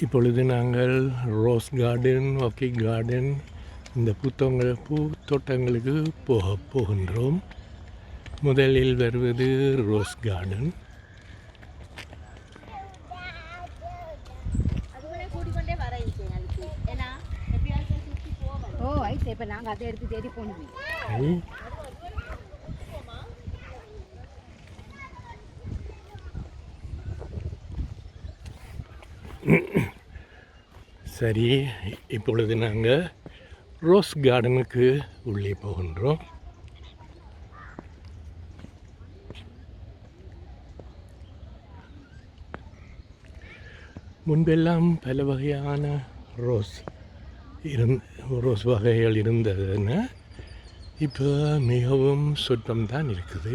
இப்பொழுது நாங்கள் rose garden, orchid garden, இந்த பூத்தோட்டங்களுக்கு போகின்றோம். முதலில் வருவது ரோஸ் கார்டன். இப்போ நாங்கள் அதை எடுத்து தேடி போகணும். சரி, இப்பொழுது நாங்கள் ரோஸ் கார்டனுக்கு உள்ளே போகின்றோம். முன்பெல்லாம் பல வகையான ரோஸ் வகைகள் இருந்ததுன்னு இப்போ மிகவும் சொற்பம்தான் இருக்குது.